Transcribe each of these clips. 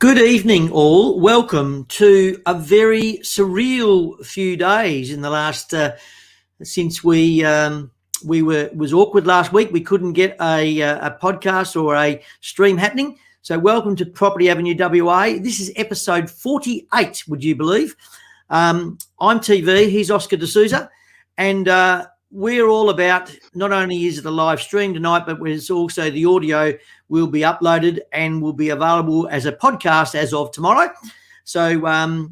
Good evening, all. Welcome to a very surreal few days in the last since was awkward last week. We couldn't get a podcast or a stream happening. So welcome to Property Avenue WA. This is episode 48. Would you believe? I'm TV. He's Oscar D'Souza, and we're all about, not only is it a live stream tonight, but it's also the audio will be uploaded and will be available as a podcast as of tomorrow. So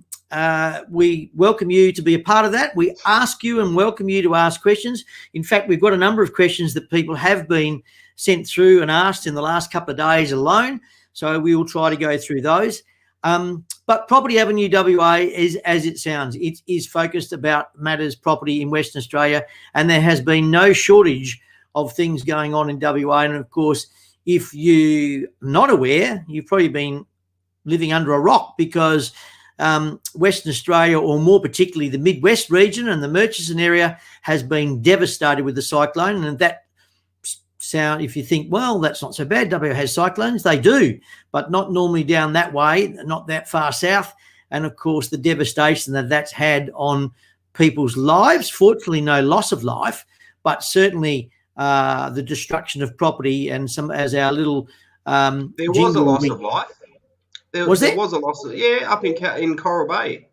we welcome you to be a part of that. We ask you and welcome you to ask questions. In fact, we've got a number of questions that people have been sent through and asked in the last couple of days alone. So we will try to go through those. But Property Avenue WA is, as it sounds, it is focused about matters property in Western Australia, and there has been no shortage of things going on in WA. And of course, if you're not aware, you've probably been living under a rock, because Western Australia, or more particularly the Midwest region and the Murchison area, has been devastated with the cyclone. And that sound, if you think, well, that's not so bad, WA has cyclones, they do, but not normally down that way, not that far south. And of course, the devastation that that's had on people's lives, fortunately no loss of life, but certainly the destruction of property. And some, as our little there was a loss of life. There was a loss of, up in Coral Bay.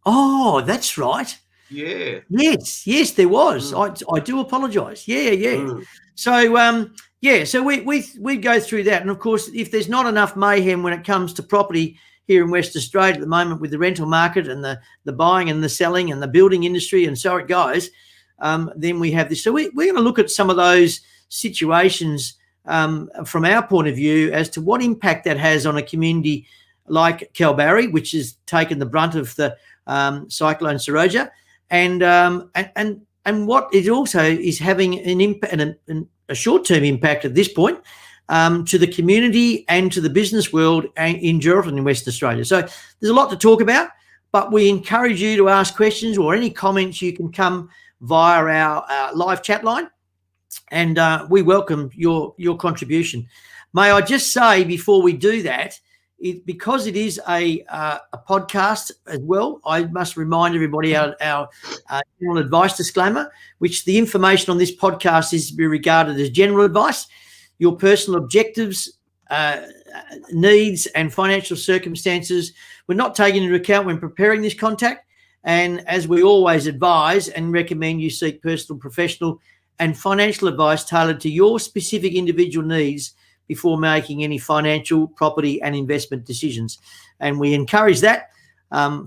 Oh, that's right. Yeah. Yes, there was. I do apologise. Yeah. So so we go through that, and of course, if there's not enough mayhem when it comes to property here in Western Australia at the moment, with the rental market and the buying and the selling and the building industry, and so it goes, then we have this. So we're going to look at some of those situations from our point of view as to what impact that has on a community like Kalbarri, which has taken the brunt of the cyclone Saroja. And what it also is having an impact, a short-term impact at this point, to the community and to the business world in Geraldton in Western Australia. So there's a lot to talk about, but we encourage you to ask questions, or any comments you can come via our live chat line, and we welcome your contribution. May I just say before we do that, because it is a podcast as well, I must remind everybody our general advice disclaimer, which the information on this podcast is to be regarded as general advice. Your personal objectives, needs and financial circumstances were not taken into account when preparing this content. And as we always advise and recommend, you seek personal, professional and financial advice tailored to your specific individual needs before making any financial, property and investment decisions. And we encourage that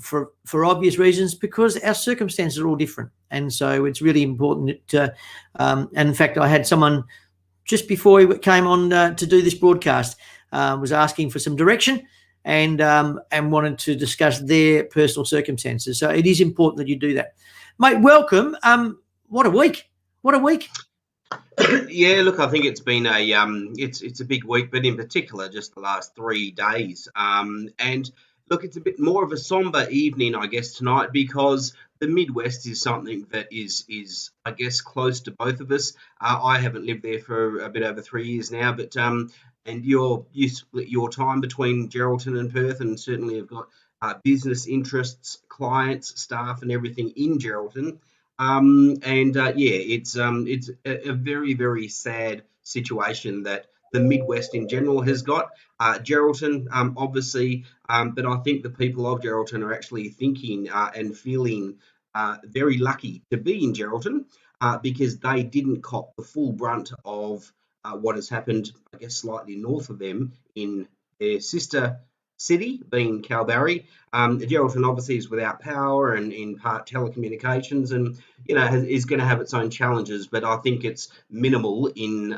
for obvious reasons, because our circumstances are all different. And so it's really important to, and in fact, I had someone just before we came on to do this broadcast was asking for some direction and wanted to discuss their personal circumstances. So it is important that you do that. Mate, welcome. What a week. Yeah, look, I think it's been it's a big week, but in particular, just the last 3 days. And look, it's a bit more of a somber evening, I guess, tonight, because the Midwest is something that is I guess close to both of us. I haven't lived there for a bit over 3 years now, but and you split your time between Geraldton and Perth, and certainly have got business interests, clients, staff, and everything in Geraldton. It's a very, very sad situation that the Midwest in general has got. Geraldton, obviously, but I think the people of Geraldton are actually thinking and feeling very lucky to be in Geraldton, because they didn't cop the full brunt of what has happened, I guess, slightly north of them in their sister city, being Kalbarri. Geraldton obviously is without power and in part telecommunications, and is going to have its own challenges, but I think it's minimal in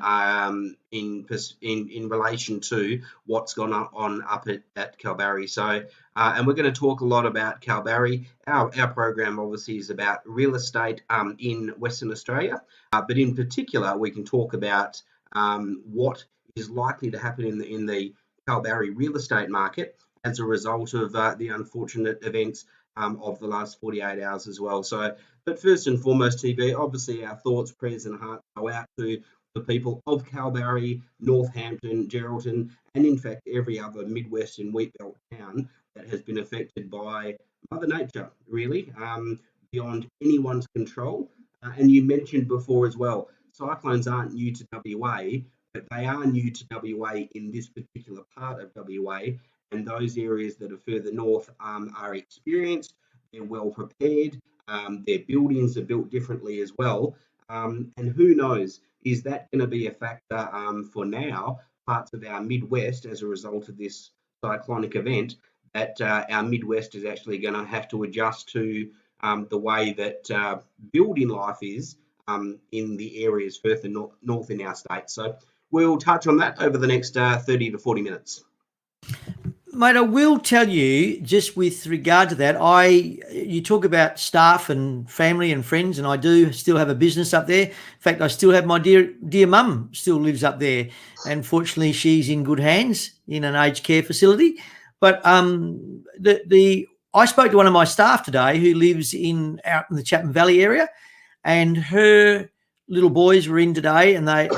relation to what's gone on up at Kalbarri. So and we're going to talk a lot about Kalbarri. Our program obviously is about real estate in Western Australia, but in particular we can talk about what is likely to happen in the Kalbarri real estate market as a result of the unfortunate events of the last 48 hours as well. So, but first and foremost, TV, obviously our thoughts, prayers and hearts go out to the people of Kalbarri, Northampton, Geraldton, and in fact every other Midwestern wheatbelt town that has been affected by Mother Nature, really, beyond anyone's control. And you mentioned before as well, cyclones aren't new to WA, but they are new to WA in this particular part of WA, and those areas that are further north are experienced, they're well prepared, their buildings are built differently as well, and who knows, is that going to be a factor for now, parts of our Midwest as a result of this cyclonic event, that our Midwest is actually going to have to adjust to the way that building life is in the areas further north in our state. So we'll touch on that over the next 30 to 40 minutes. Mate, I will tell you, just with regard to that, you talk about staff and family and friends, and I do still have a business up there. In fact, I still have my dear mum still lives up there, and fortunately she's in good hands in an aged care facility. But I spoke to one of my staff today who lives out in the Chapman Valley area, and her little boys were in today, and they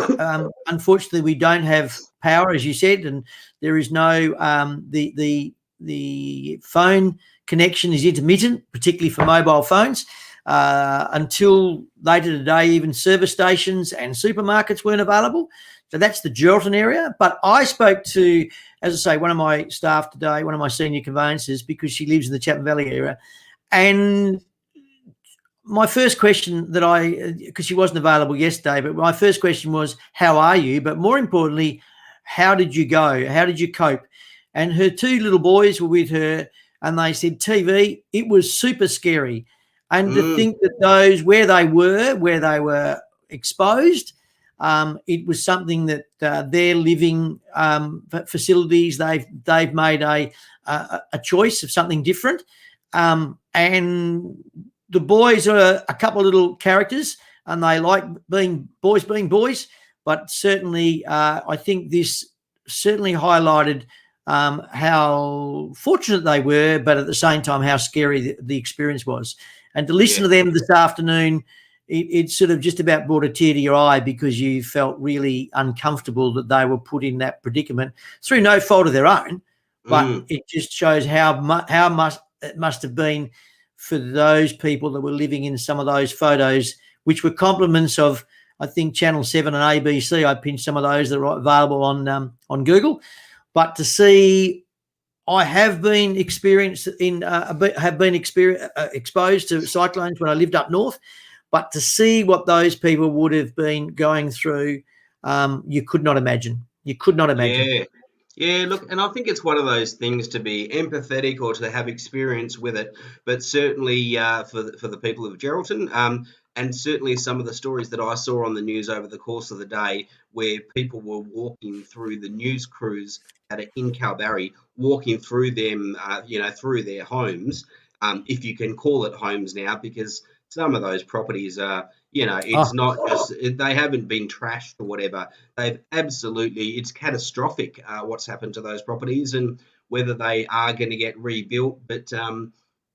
unfortunately we don't have power, as you said, and there is no the phone connection is intermittent, particularly for mobile phones. Until later today, even service stations and supermarkets weren't available. So that's the Geraldton area. But I spoke to, as I say, one of my staff today, one of my senior conveyancers, because she lives in the Chapman Valley area, and my first question because she wasn't available yesterday, but my first question was, how are you? But more importantly, how did you go? How did you cope? And her two little boys were with her, and they said, TV, it was super scary. And to think that where they were exposed, it was something that their living facilities, they've made a choice of something different. And the boys are a couple of little characters, and they like being boys, but certainly I think this certainly highlighted how fortunate they were, but at the same time how scary the experience was. And to listen to them this afternoon, it sort of just about brought a tear to your eye, because you felt really uncomfortable that they were put in that predicament through no fault of their own, but it just shows how much it must have been for those people that were living in some of those photos, which were compliments of, I think, Channel 7 and ABC. I pinched some of those that are available on Google. But to see, I have been exposed to cyclones when I lived up north, but to see what those people would have been going through, you could not imagine. You could not imagine. Yeah. Yeah, look, and I think it's one of those things to be empathetic or to have experience with it, but certainly for the people of Geraldton, and certainly some of the stories that I saw on the news over the course of the day, where people were walking through the news crews that are in Kalbarri, walking through them, through their homes, if you can call it homes now, because some of those properties are, it's not just, they haven't been trashed or whatever. It's catastrophic what's happened to those properties, and whether they are going to get rebuilt. But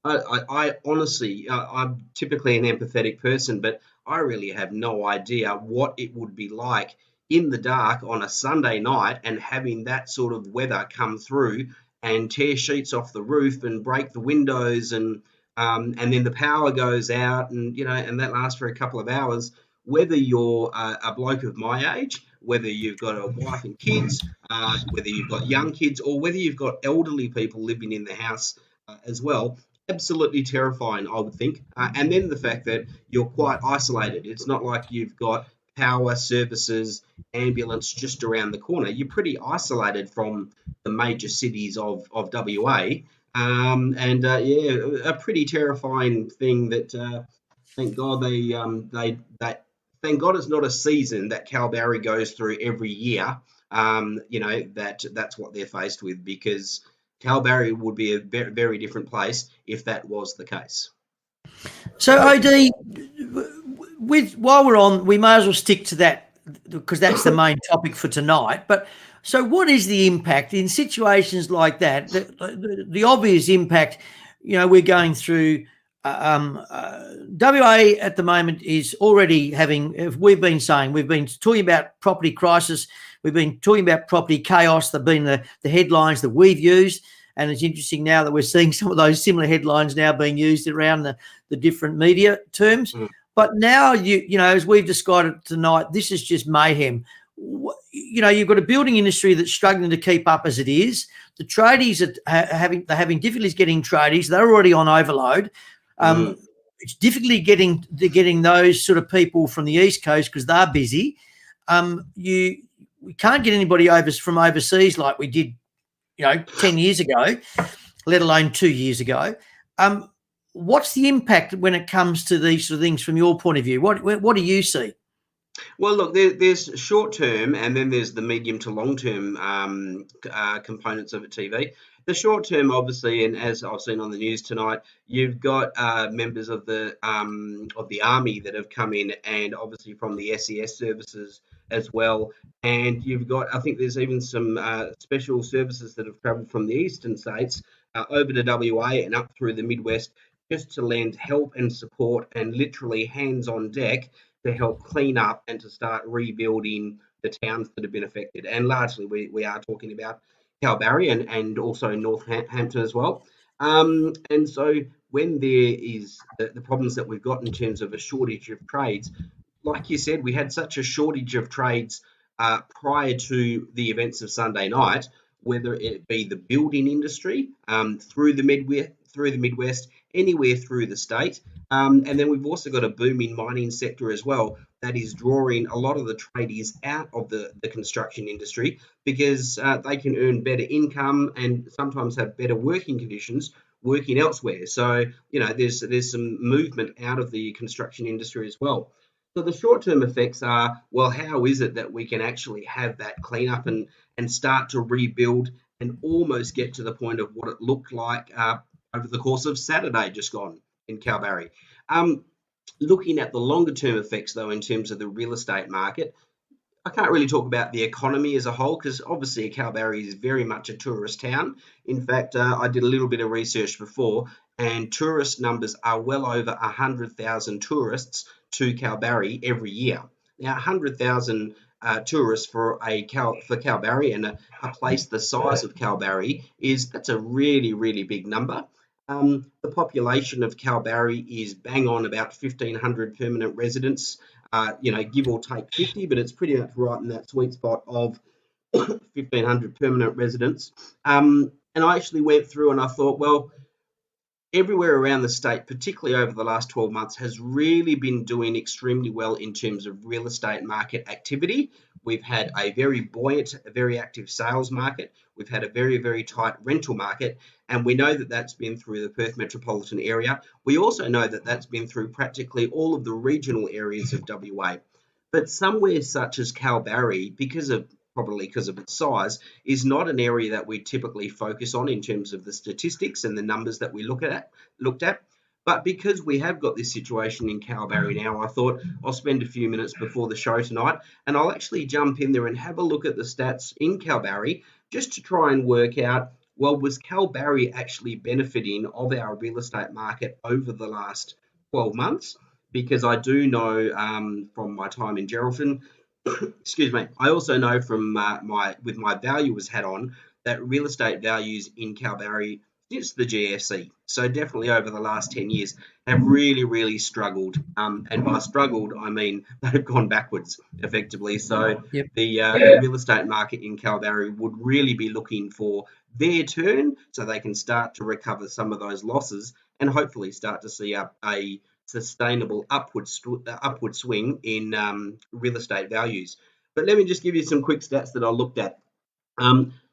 I honestly, I'm typically an empathetic person, but I really have no idea what it would be like in the dark on a Sunday night and having that sort of weather come through and tear sheets off the roof and break the windows, and then the power goes out, and and that lasts for a couple of hours. Whether you're a bloke of my age, whether you've got a wife and kids, whether you've got young kids, or whether you've got elderly people living in the house as well, absolutely terrifying, I would think. And then the fact that you're quite isolated. It's not like you've got power, services, ambulance just around the corner. You're pretty isolated from the major cities of WA. A pretty terrifying thing that thank God thank God it's not a season that Kalbarri goes through every year. That's what they're faced with, because Kalbarri would be a very, very different place if that was the case. So OD, while we're on, we may as well stick to that, because that's the main topic for tonight. But so what is the impact in situations like that? The obvious impact, we're going through WA at the moment is already having, we've been talking about property crisis, we've been talking about property chaos. They've been the headlines that we've used. And it's interesting now that we're seeing some of those similar headlines now being used around the different media terms. Mm. But now, you know, as we've described it tonight, this is just mayhem. You know, you've got a building industry that's struggling to keep up as it is. The tradies are having difficulties getting tradies. They're already on overload. It's difficult getting those sort of people from the East Coast because they're busy. We can't get anybody from overseas like we did, you know, 10 years ago, let alone 2 years ago. What's the impact when it comes to these sort of things from your point of view? What do you see? Well, look, there's short term and then there's the medium to long term components of it, TV. The short term, obviously, and as I've seen on the news tonight, you've got members of the army that have come in, and obviously from the SES services as well. And you've got, I think, there's even some special services that have travelled from the eastern states over to WA and up through the Midwest just to lend help and support and literally hands on deck to help clean up and to start rebuilding the towns that have been affected. And largely, we are talking about Kalbarri and also Northampton as well. And so when there is the problems that we've got in terms of a shortage of trades, like you said, we had such a shortage of trades prior to the events of Sunday night, whether it be the building industry through the Midwest, anywhere through the state. And then we've also got a booming mining sector as well that is drawing a lot of the tradies out of the construction industry because they can earn better income and sometimes have better working conditions working elsewhere. So, you know, there's some movement out of the construction industry as well. So the short-term effects are, well, how is it that we can actually have that cleanup and start to rebuild and almost get to the point of what it looked like over the course of Saturday just gone in Kalbarri. Looking at the longer term effects, though, in terms of the real estate market, I can't really talk about the economy as a whole because obviously Kalbarri is very much a tourist town. In fact, I did a little bit of research before, and tourist numbers are well over 100,000 tourists to Kalbarri every year. Now, 100,000 tourists for Kalbarri and a place the size of Kalbarri that's a really, really big number. The population of Kalbarri is bang on about 1,500 permanent residents, you know, give or take 50, but it's pretty much right in that sweet spot of 1,500 permanent residents. And I actually went through and I thought, well, everywhere around the state, particularly over the last 12 months, has really been doing extremely well in terms of real estate market activity. We've had a very buoyant, a very active sales market. We've had a very, very tight rental market. And we know that that's been through the Perth metropolitan area. We also know that that's been through practically all of the regional areas of WA. But somewhere such as Kalbarri, probably because of its size, is not an area that we typically focus on in terms of the statistics and the numbers that we looked at. But because we have got this situation in Kalbarri now, I thought I'll spend a few minutes before the show tonight and I'll actually jump in there and have a look at the stats in Kalbarri just to try and work out, well, was Kalbarri actually benefiting of our real estate market over the last 12 months? Because I do know from my time in Geraldton, excuse me, I also know from my valuers hat on that real estate values in Kalbarri since the GFC, so definitely over the last 10 years, have really, really struggled. And by struggled, I mean they've gone backwards effectively. So Yep. the real estate market in Kalbarri would really be looking for their turn so they can start to recover some of those losses and hopefully start to see a sustainable upward swing in real estate values. But let me just give you some quick stats that I looked at.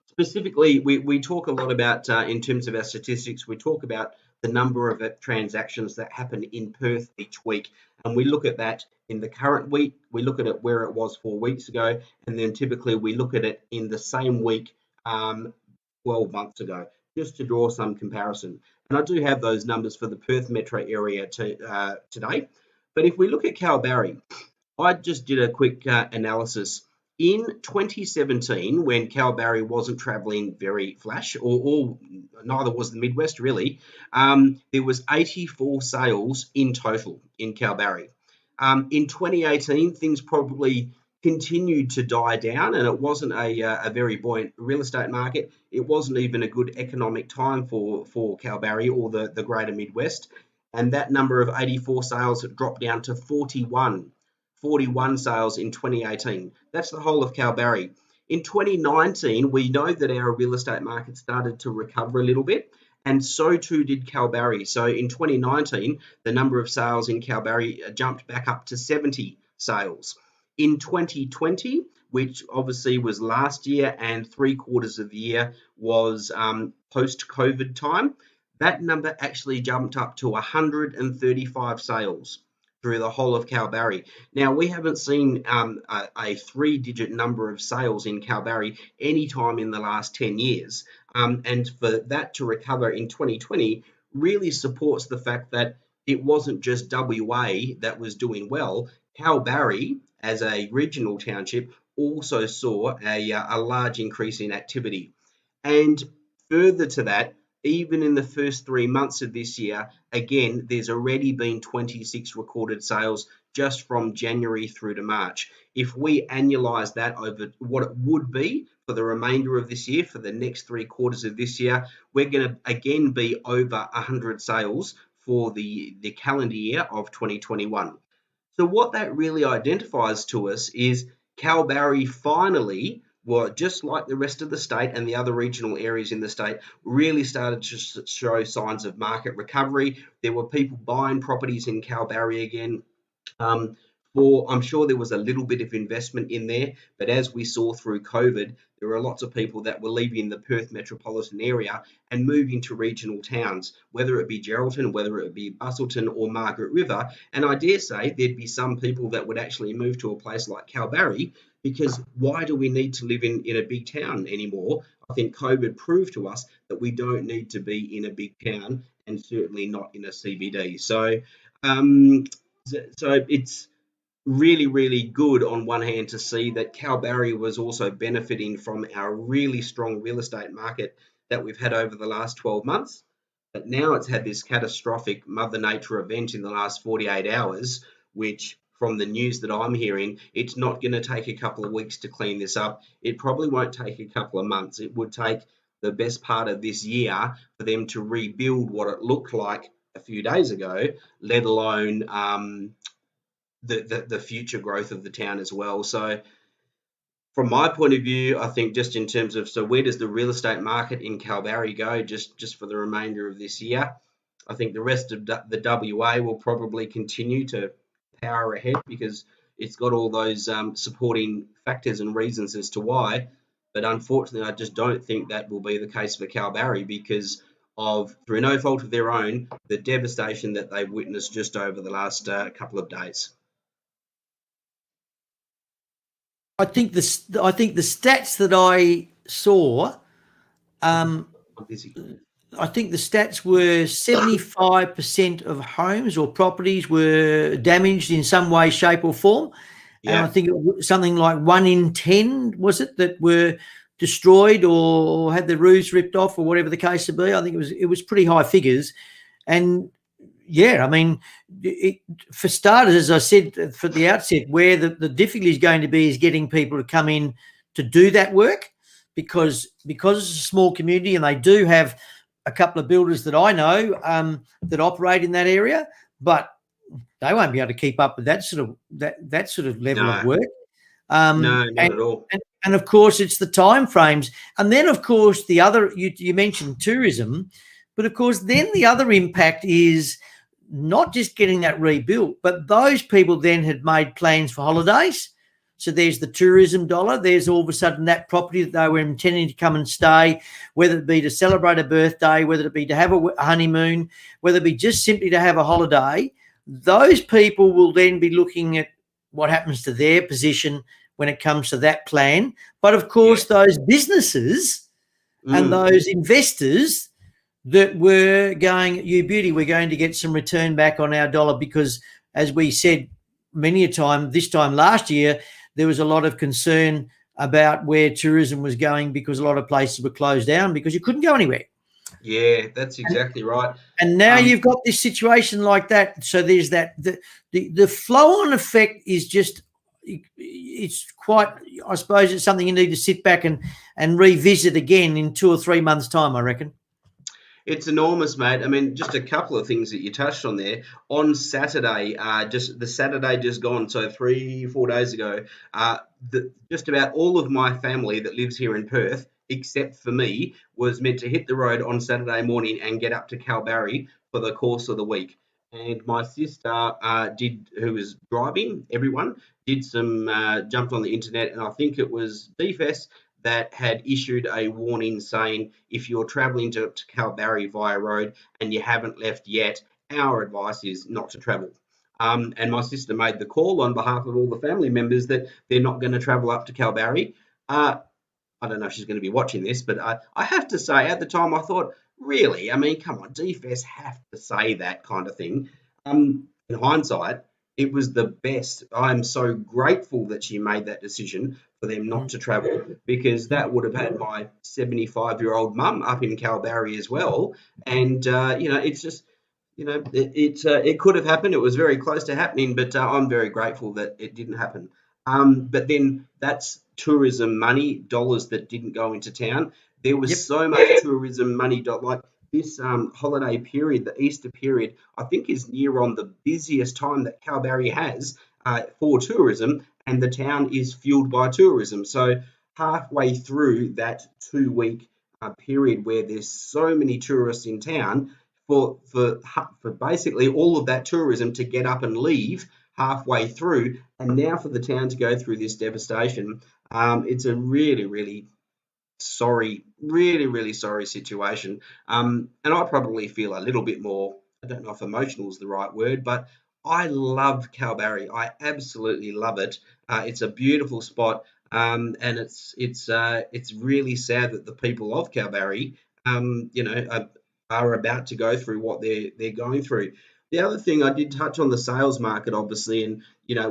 Specifically, we talk a lot about, in terms of our statistics, we talk about the number of transactions that happen in Perth each week. And we look at that in the current week, we look at it where it was 4 weeks ago, and then typically we look at it in the same week 12 months ago, just to draw some comparison. And I do have those numbers for the Perth metro area today. But if we look at Kalbarri, I just did a quick analysis. In 2017, when Kalbarri wasn't travelling very flash, or neither was the Midwest really, there was 84 sales in total in Kalbarri. In 2018, things probably continued to die down, and it wasn't a very buoyant real estate market. It wasn't even a good economic time for Kalbarri or the greater Midwest, and that number of 84 sales dropped down to 41 sales in 2018. That's the whole of Kalbarri. In 2019, we know that our real estate market started to recover a little bit, and so too did Kalbarri. So in 2019, the number of sales in Kalbarri jumped back up to 70 sales. In 2020, which obviously was last year and 3/4 of the year was post-COVID time, that number actually jumped up to 135 sales through the whole of Kalbarri. Now, we haven't seen a 3-digit number of sales in Kalbarri any time in the last 10 years. And for that to recover in 2020 really supports the fact that it wasn't just WA that was doing well. Kalbarri, as a regional township, also saw a large increase in activity. And further to that, even in the first 3 months of this year, again, there's already been 26 recorded sales just from January through to March. If we annualize that over what it would be for the remainder of this year, for the next 3/4 of this year, we're going to again be over 100 sales for the calendar year of 2021. So what that really identifies to us is Kalbarri finally, well, just like the rest of the state and the other regional areas in the state, really started to show signs of market recovery. There were people buying properties in Kalbarri again. I'm sure there was a little bit of investment in there, but as we saw through COVID, there were lots of people that were leaving the Perth metropolitan area and moving to regional towns, whether it be Geraldton, whether it be Busselton or Margaret River. And I dare say there'd be some people that would actually move to a place like Kalbarri, because why do we need to live in a big town anymore? I think COVID proved to us that we don't need to be in a big town, and certainly not in a CBD. So it's really, really good on one hand to see that Kalbarri was also benefiting from our really strong real estate market that we've had over the last 12 months. But now it's had this catastrophic Mother Nature event in the last 48 hours, which from the news that I'm hearing, it's not going to take a couple of weeks to clean this up. It probably won't take a couple of months. It would take the best part of this year for them to rebuild what it looked like a few days ago, let alone the future growth of the town as well. So from my point of view, I think just in terms of, so where does the real estate market in Kalbarri go just for the remainder of this year? I think the rest of the WA will probably continue to power ahead because it's got all those supporting factors and reasons as to why. But unfortunately, I just don't think that will be the case for Kalbarri because of, through no fault of their own, the devastation that they've witnessed just over the last couple of days. I think the stats that I saw, I'm busy. I think the stats were 75% of homes or properties were damaged in some way, shape, or form. Yeah. And I think it was something like 1 in 10, was it, that were destroyed or had the roofs ripped off or whatever the case would be. I think it was pretty high figures. And yeah, I mean, for starters, as I said for the outset, where the difficulty is going to be is getting people to come in to do that work because it's a small community and they do have a couple of builders that I know that operate in that area, but they won't be able to keep up with that sort of level of work. No, not at all. And of course, it's the time frames. And then, of course, the other, you mentioned tourism, but of course, then the other impact is not just getting that rebuilt, but those people then had made plans for holidays. So there's the tourism dollar. There's all of a sudden that property that they were intending to come and stay, whether it be to celebrate a birthday, whether it be to have a honeymoon, whether it be just simply to have a holiday. Those people will then be looking at what happens to their position when it comes to that plan. But of course, those businesses and those investors that were going, you beauty, we're going to get some return back on our dollar because, as we said many a time, this time last year, there was a lot of concern about where tourism was going because a lot of places were closed down because you couldn't go anywhere. Yeah, that's exactly right. And now you've got this situation like that. So there's that the flow on effect is just, it's quite, I suppose it's something you need to sit back and revisit again in 2 or 3 months' time, I reckon. It's enormous, mate. I mean, just a couple of things that you touched on there. On Saturday, just the Saturday just gone, so 3-4 days ago, just about all of my family that lives here in Perth, except for me, was meant to hit the road on Saturday morning and get up to Kalbarri for the course of the week. And my sister who was driving, everyone, jumped on the internet, and I think it was DFS that had issued a warning saying, if you're travelling to Kalbarri via road and you haven't left yet, our advice is not to travel. And my sister made the call on behalf of all the family members that they're not going to travel up to Kalbarri. I don't know if she's going to be watching this, but I have to say, at the time, I thought, really? I mean, come on, DFS have to say that kind of thing. In hindsight, it was the best. I'm so grateful that she made that decision for them not to travel, because that would have had my 75-year-old mum up in Kalbarri as well. And, it's just, it could have happened. It was very close to happening, but I'm very grateful that it didn't happen. But then that's tourism money, dollars that didn't go into town. There was so much tourism money, like this holiday period, the Easter period, I think is near on the busiest time that Kalbarri has for tourism, and the town is fueled by tourism. So halfway through that 2-week period where there's so many tourists in town, for basically all of that tourism to get up and leave halfway through, and now for the town to go through this devastation, it's a really, really sorry, really, really sorry situation. And I probably feel a little bit more, I don't know if emotional is the right word, but I love Kalbarri. I absolutely love it. It's a beautiful spot, and it's really sad that the people of Kalbarri, are about to go through what they're going through. The other thing, I did touch on the sales market, obviously, and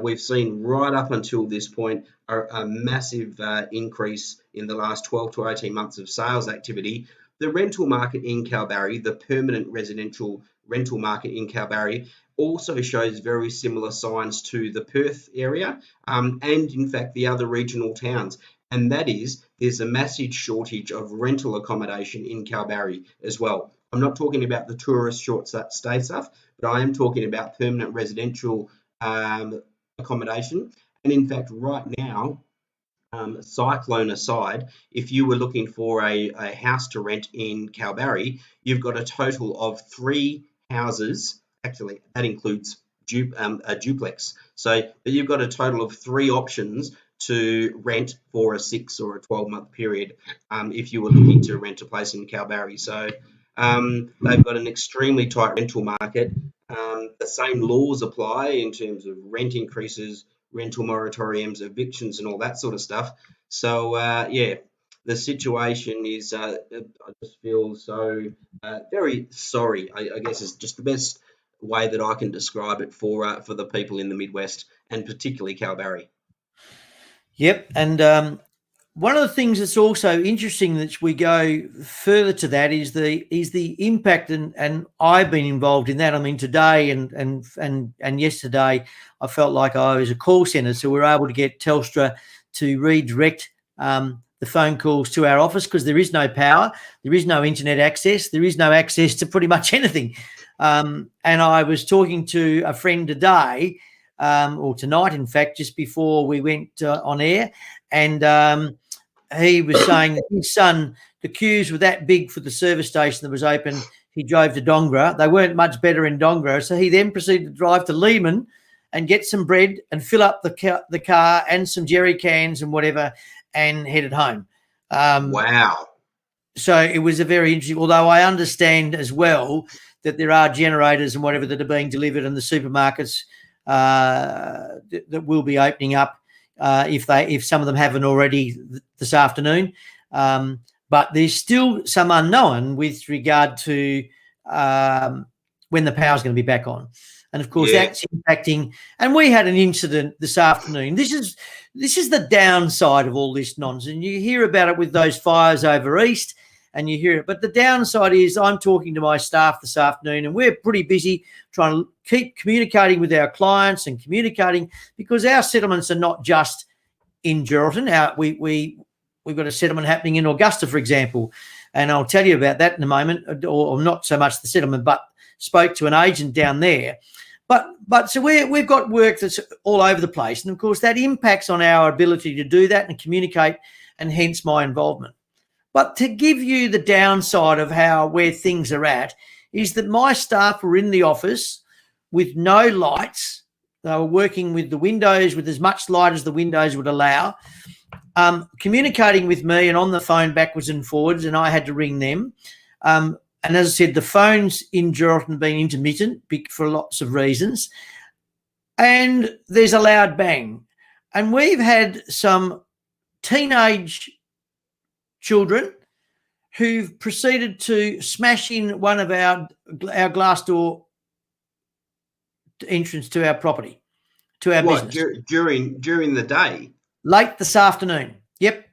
we've seen right up until this point a massive increase in the last 12 to 18 months of sales activity. The rental market in Kalbarri, the permanent residential rental market in Kalbarri, also shows very similar signs to the Perth area, and in fact the other regional towns. And that is, there's a massive shortage of rental accommodation in Kalbarri as well. I'm not talking about the tourist short stay stuff, but I am talking about permanent residential accommodation. And in fact, right now, cyclone aside, if you were looking for a house to rent in Kalbarri, you've got a total of 3 houses. Actually, that includes a duplex. So you've got a total of 3 options to rent for a 6 or a 12-month period if you were looking to rent a place in Kalbarri. So they've got an extremely tight rental market. The same laws apply in terms of rent increases, rental moratoriums, evictions, and all that sort of stuff. So, the situation is, I just feel so very sorry, I guess is just the best way that I can describe it for the people in the Midwest, and particularly Kalbarri. Yep, and one of the things that's also interesting that we go further to that is the impact, and I've been involved in that. I mean, today and yesterday, I felt like I was a call centre, so we were able to get Telstra to redirect the phone calls to our office because there is no power, there is no internet access, there is no access to pretty much anything. And I was talking to a friend today, or tonight, in fact, just before we went on air, and he was saying that his son, the queues were that big for the service station that was open. He drove to Dongra. They weren't much better in Dongra. So he then proceeded to drive to Lehman and get some bread and fill up the car and some jerry cans and whatever and headed home. Wow. So it was a very interesting, although I understand as well that there are generators and whatever that are being delivered in the supermarkets that will be opening up if some of them haven't already this afternoon. But there's still some unknown with regard to when the power is going to be back on. And of course, Yeah. that's impacting. And we had an incident this afternoon. This is the downside of all this nonsense. You hear about it with those fires over east, and you hear it. But the downside is, I'm talking to my staff this afternoon, and we're pretty busy trying to keep communicating with our clients and communicating, because our settlements are not just in Geraldton. We've got a settlement happening in Augusta, for example, and I'll tell you about that in a moment, or not so much the settlement, but spoke to an agent down there. But so we've got work that's all over the place. And, of course, that impacts on our ability to do that and communicate, and hence my involvement. But to give you the downside of where things are at is that my staff were in the office with no lights. They were working with the windows, with as much light as the windows would allow, communicating with me and on the phone backwards and forwards, and I had to ring them. And as I said, the phones in Geraldton have been intermittent for lots of reasons. And there's a loud bang. And we've had some teenage children who've proceeded to smash in one of our glass door entrance to our property, to our business. During the day? Late this afternoon. Yep.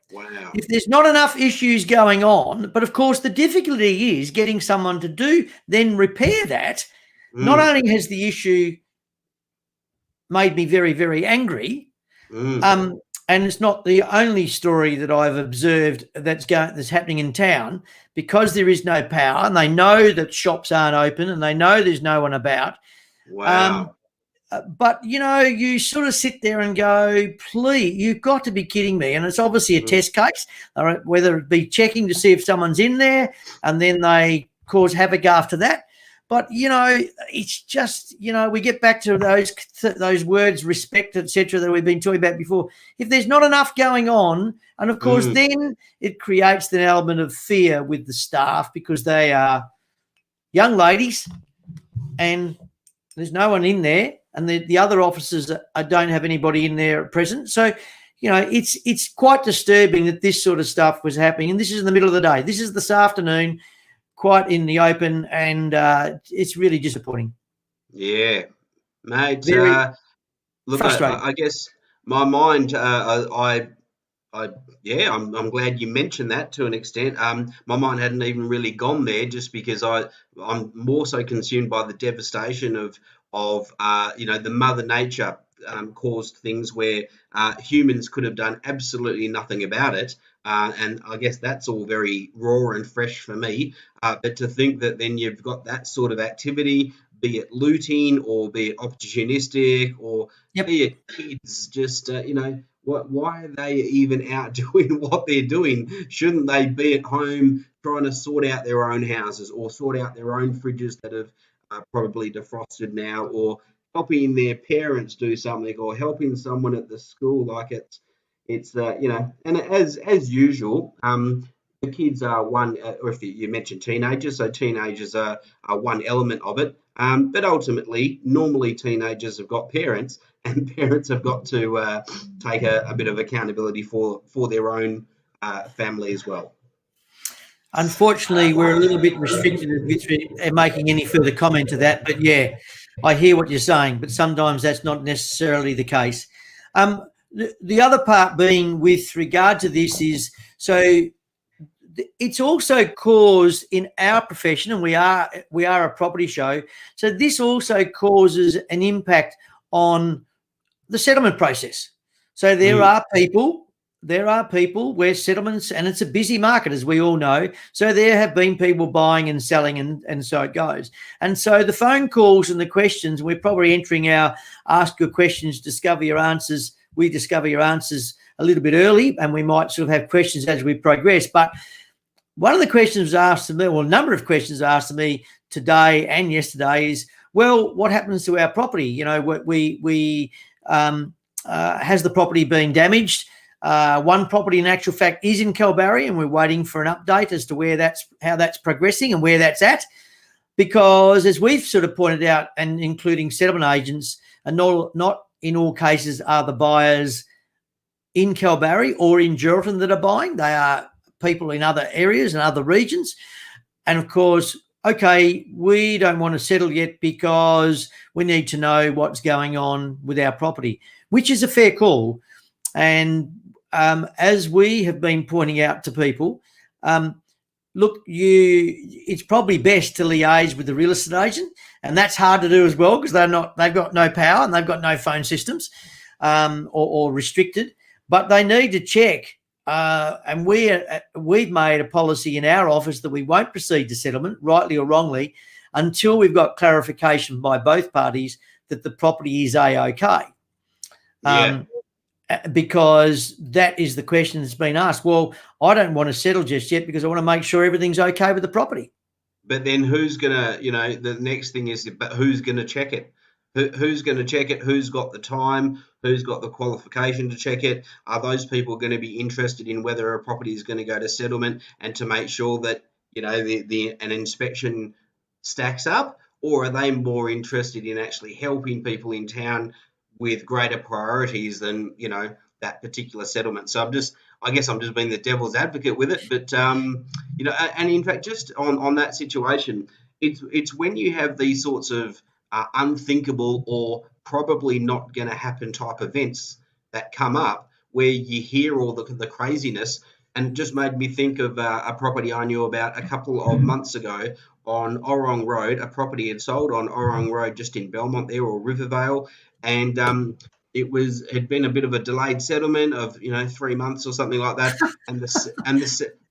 Wow. If there's not enough issues going on, but of course the difficulty is getting someone to then repair that. Not only has the issue made me very, very angry, and it's not the only story that I've observed that's happening in town, because there is no power and they know that shops aren't open and they know there's no one about. Wow. But, you sort of sit there and go, please, you've got to be kidding me. And it's obviously a test case, all right, whether it be checking to see if someone's in there and then they cause havoc after that. But, it's just, we get back to those words, respect, etc., that we've been talking about before. If there's not enough going on, and of course then it creates an element of fear with the staff, because they are young ladies and there's no one in there, and the other officers don't have anybody in there at present. So, it's quite disturbing that this sort of stuff was happening. And this is in the middle of the day. This is this afternoon, quite in the open, and it's really disappointing. Yeah, mate. Look, frustrating. I guess my mind, I'm glad you mentioned that to an extent. My mind hadn't even really gone there, just because I'm more so consumed by the devastation of the Mother Nature caused things where humans could have done absolutely nothing about it. And I guess that's all very raw and fresh for me. But to think that then you've got that sort of activity, be it looting or be it opportunistic or be it kids, just, why are they even out doing what they're doing? Shouldn't they be at home trying to sort out their own houses, or sort out their own fridges that have probably defrosted now, or helping their parents do something, or helping someone at the school? Like it's and as usual, the kids are one, or if you mentioned teenagers, so teenagers are one element of it. But ultimately, normally teenagers have got parents, and parents have got to take a bit of accountability for their own family as well. Unfortunately, we're a little bit restricted in making any further comment to that. But yeah, I hear what you're saying, but sometimes that's not necessarily the case. The other part being with regard to this is, so it's also caused in our profession, and we are a property show, so this also causes an impact on the settlement process. So there are people where settlements, and it's a busy market, as we all know, so there have been people buying and selling, and so it goes. And so the phone calls and the questions, we're probably entering our ask your questions, discover your answers. We discover your answers a little bit early, and we might sort of have questions as we progress. But one of the questions was asked to me, well, a number of questions asked to me today and yesterday is, well, what happens to our property? Has the property been damaged? One property, in actual fact, is in Kalbarri, and we're waiting for an update as to how that's progressing and where that's at. Because as we've sort of pointed out, and including settlement agents, and not in all cases are the buyers in Kalbarri or in Geraldton that are buying. They are people in other areas and other regions. And of course, okay, we don't want to settle yet because we need to know what's going on with our property, which is a fair call. And as we have been pointing out to people, look, it's probably best to liaise with the real estate agent, and that's hard to do as well because they've got no power and they've got no phone systems, or restricted, but they need to check. And we've made a policy in our office that we won't proceed to settlement, rightly or wrongly, until we've got clarification by both parties that the property is A-OK. Yeah. Because that is the question that's been asked. Well, I don't want to settle just yet because I want to make sure everything's okay with the property. But then who's going to, the next thing is, but who's going to check it? Who's going to check it? Who's got the time? Who's got the qualification to check it? Are those people going to be interested in whether a property is going to go to settlement and to make sure that, an inspection stacks up? Or are they more interested in actually helping people in town with greater priorities than, that particular settlement? So I guess I'm just being the devil's advocate with it. But, and in fact, just on that situation, it's when you have these sorts of unthinkable or probably not going to happen type events that come up where you hear all the craziness, and it just made me think of a property I knew about a couple of months ago on Orong Road. A property had sold on Orong Road just in Belmont there, or Rivervale, and had been a bit of a delayed settlement of 3 months or something like that, and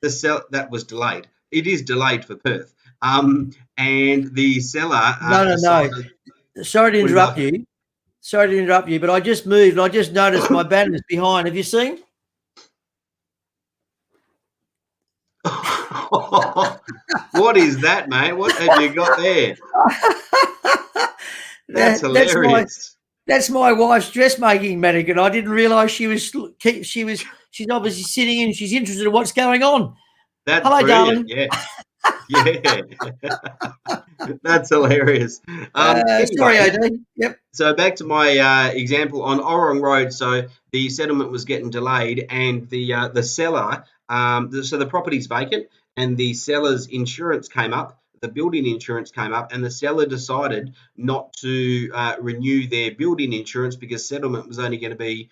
the sell that was delayed. It is delayed for Perth. And the seller No. Sorry to interrupt you. But I just moved and I just noticed my banner's behind. Have you seen? What is that, mate? What have you got there? That's hilarious. That's my wife's dressmaking mannequin. I didn't realise she's obviously sitting in. She's interested in what's going on. That's hello, brilliant. darling. Yeah. That's hilarious. Anyway, sorry, AD. Yep. So back to my example on Orong Road. So the settlement was getting delayed, and the seller, so the property's vacant, and the seller's insurance came up. The building insurance came up, and the seller decided not to renew their building insurance because settlement was only going to be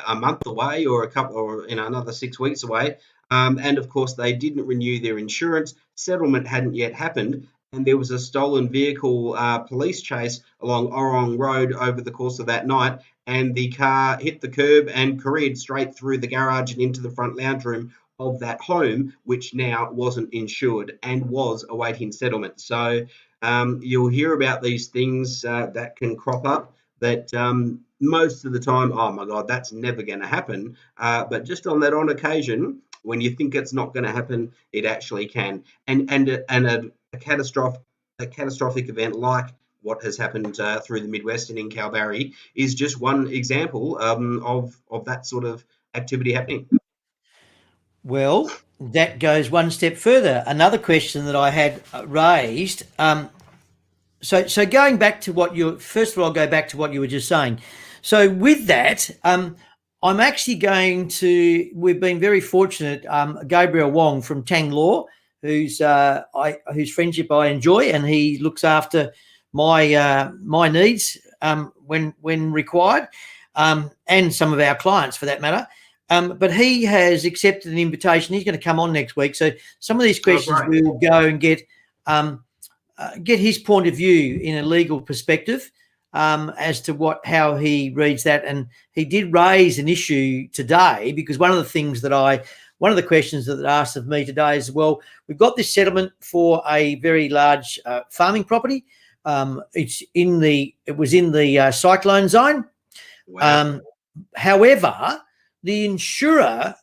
a month away, or another 6 weeks away. And of course, they didn't renew their insurance. Settlement hadn't yet happened, and there was a stolen vehicle police chase along Orong Road over the course of that night, and the car hit the curb and careered straight through the garage and into the front lounge room of that home, which now wasn't insured and was awaiting settlement. So you'll hear about these things that can crop up that most of the time, oh my God, that's never going to happen. But just on occasion, when you think it's not going to happen, it actually can. And a catastrophic event like what has happened through the Midwest and in Kalbarri is just one example of that sort of activity happening. Well, that goes one step further. Another question that I had raised. So going back to I'll go back to what you were just saying. So with that, I'm actually we've been very fortunate. Gabriel Wong from Tang Law, whose friendship I enjoy, and he looks after my needs when required, and some of our clients for that matter. But he has accepted an invitation. He's going to come on next week. So some of these questions we will go and get his point of view in a legal perspective as to how he reads that. And he did raise an issue today because one of the questions that asked of me today is, well, we've got this settlement for a very large farming property. It was in the cyclone zone. Wow. However, the insurer,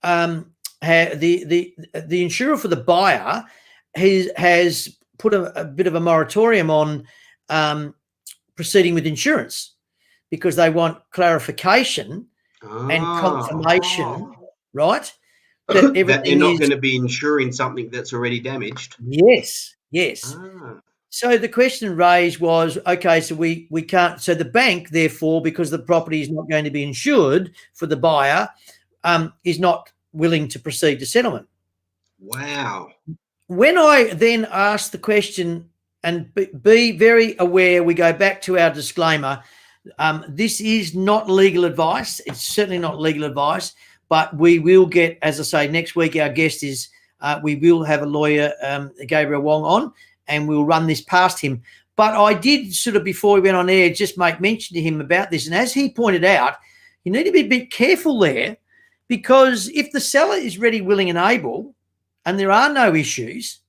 the insurer for the buyer has put a bit of a moratorium on proceeding with insurance because they want clarification and confirmation, right? That they're not going to be insuring something that's already damaged. Yes. So the question raised was, okay, so we can't. So the bank, therefore, because the property is not going to be insured for the buyer, is not willing to proceed to settlement. Wow. when I then asked the question, and be very aware, we go back to our disclaimer. This is not legal advice. It's certainly not legal advice, but we will get, as I say, next week our guest is, we will have a lawyer, Gabriel Wong, on, and we'll run this past him. But I did sort of, before we went on air, just make mention to him about this. And as he pointed out, you need to be a bit careful there, because if the seller is ready, willing and able, and there are no issues,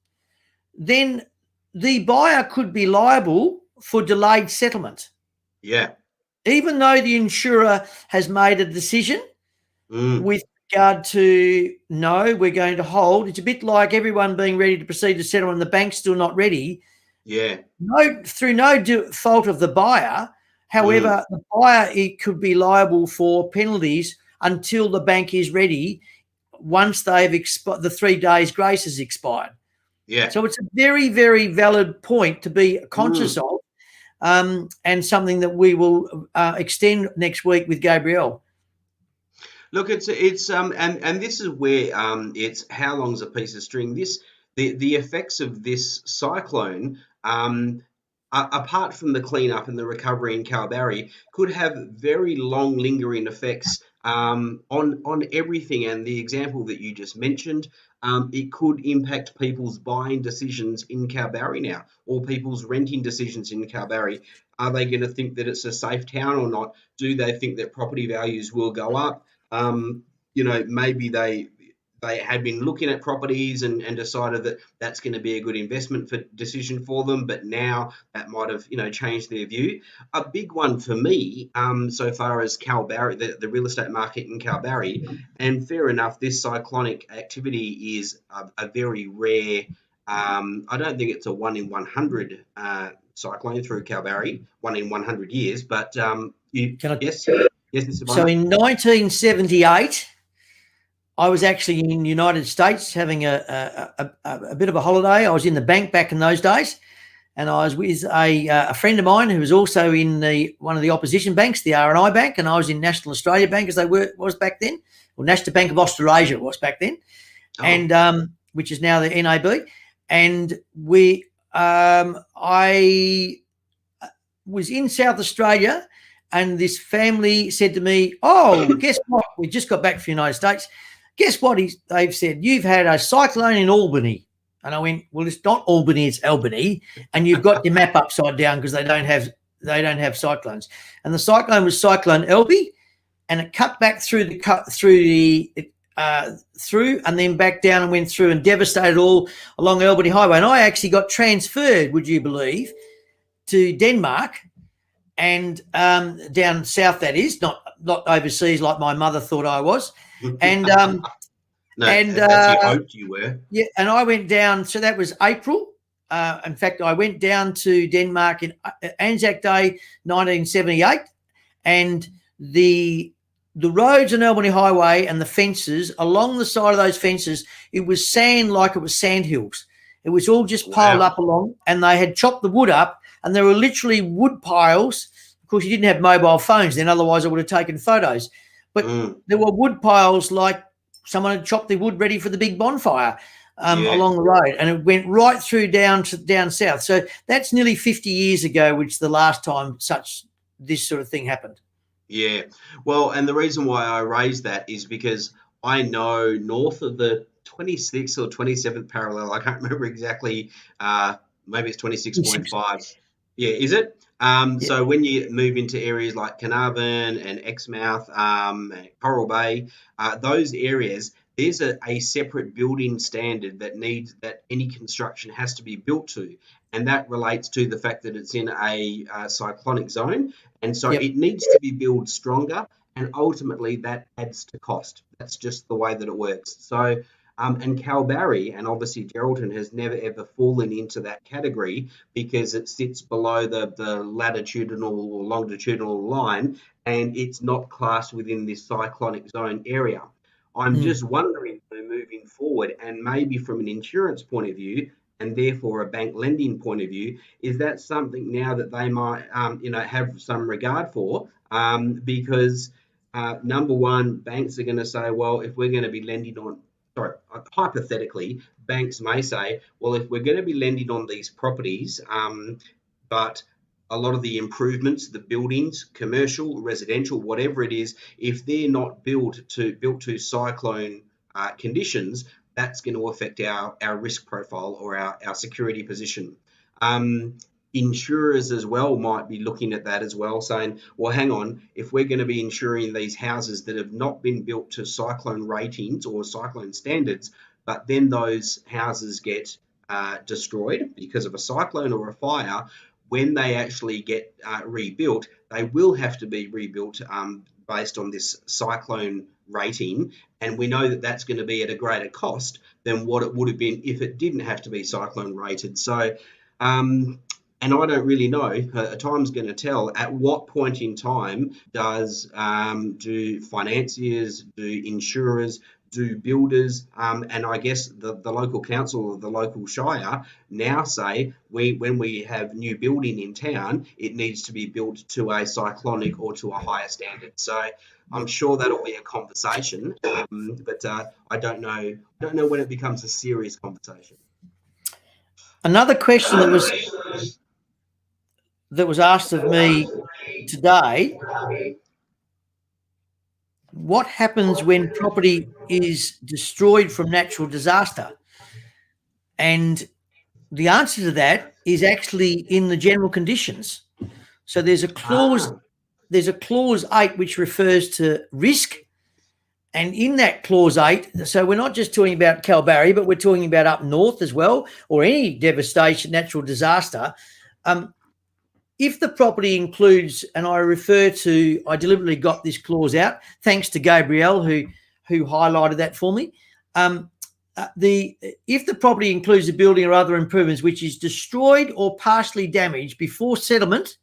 then the buyer could be liable for delayed settlement. Yeah. Even though the insurer has made a decision Mm. with regard to, no, we're going to hold. It's a bit like everyone being ready to proceed to settle and the bank's still not ready. Yeah. Through no fault of the buyer. However, the buyer, it could be liable for penalties until the bank is ready, once they've the 3 days grace has expired. Yeah. So it's a very, very valid point to be conscious of, and something that we will extend next week with Gabriel. Look, it's and this is where it's how long's a piece of string. The effects of this cyclone, apart from the cleanup and the recovery in Kalbarri, could have very long lingering effects on everything. And the example that you just mentioned, it could impact people's buying decisions in Kalbarri now, or people's renting decisions in Kalbarri. Are they going to think that it's a safe town or not? Do they think that property values will go up? Maybe they had been looking at properties and decided that that's going to be a good investment decision for them, but now that might have changed their view. A big one for me, so far as Kalbarri, the real estate market in Kalbarri, and fair enough, this cyclonic activity is a very rare. I don't think it's a 1 in 100 cyclone through Kalbarri, 1 in 100 years, but yes. Yes, Mr. So in 1978, I was actually in the United States having a bit of a holiday. I was in the bank back in those days, and I was with a friend of mine who was also in one of the opposition banks, the R&I Bank, and I was in National Australia Bank, as was back then, or National Bank of Australasia was back then, and which is now the NAB. And I was in South Australia. And this family said to me, "Oh, guess what? We just got back from the United States. Guess what?" They've said, "You've had a cyclone in Albany." And I went, "Well, it's not Albany, it's Albany, and you've got your map upside down because they don't have cyclones." And the cyclone was Cyclone Elby, and it cut back through and then back down and went through and devastated all along Albany Highway. And I actually got transferred, would you believe, to Denmark. And down south, that is, not overseas like my mother thought I was. And no, and as you hoped you were. Yeah, and I went down. So that was April. In fact, I went down to Denmark in Anzac Day, 1978, and the roads on Albany Highway and the fences along the side of those fences, it was sand, like it was sand hills. It was all just piled up along, and they had chopped the wood up. And there were literally wood piles. Of course, you didn't have mobile phones then, otherwise I would have taken photos. But there were wood piles like someone had chopped the wood ready for the big bonfire along the road. And it went right through down south. So that's nearly 50 years ago, which the last time this sort of thing happened. Yeah. Well, and the reason why I raised that is because I know north of the 26th or 27th parallel, I can't remember exactly, maybe it's 26.5. Yeah, is it? So when you move into areas like Carnarvon and Exmouth, Coral Bay, those areas, there's a separate building standard that any construction has to be built to, and that relates to the fact that it's in a cyclonic zone, and so it needs to be built stronger, and ultimately that adds to cost. That's just the way that it works. So. And Kalbarri and obviously Geraldton has never ever fallen into that category because it sits below the latitudinal or longitudinal line, and it's not classed within this cyclonic zone area. I'm just wondering, moving forward, and maybe from an insurance point of view, and therefore a bank lending point of view, is that something now that they might have some regard for, because number one, banks are going to say, well, if we're going to be lending on sorry, hypothetically, banks may say, well, if we're going to be lending on these properties, but a lot of the improvements, the buildings, commercial, residential, whatever it is, if they're not built to cyclone conditions, that's going to affect our risk profile or our security position. Insurers as well might be looking at that as well, saying, well, hang on, if we're going to be insuring these houses that have not been built to cyclone ratings or cyclone standards, but then those houses get destroyed because of a cyclone or a fire, when they actually get rebuilt, they will have to be rebuilt based on this cyclone rating, and we know that that's going to be at a greater cost than what it would have been if it didn't have to be cyclone rated. So and I don't really know, time's going to tell, at what point in time do financiers, do insurers, do builders, and I guess the local council or the local shire now say, when we have new building in town, it needs to be built to a cyclonic or to a higher standard. So I'm sure that'll be a conversation, but I don't know when it becomes a serious conversation. Another question that was asked of me today: what happens when property is destroyed from natural disaster? And the answer to that is actually in the general conditions. So there's a clause 8 which refers to risk. And in that clause 8, so we're not just talking about Kalbarri, but we're talking about up north as well, or any devastation, natural disaster. If the property includes, and I deliberately got this clause out, thanks to Gabrielle who highlighted that for me. If the property includes a building or other improvements which is destroyed or partially damaged before settlement,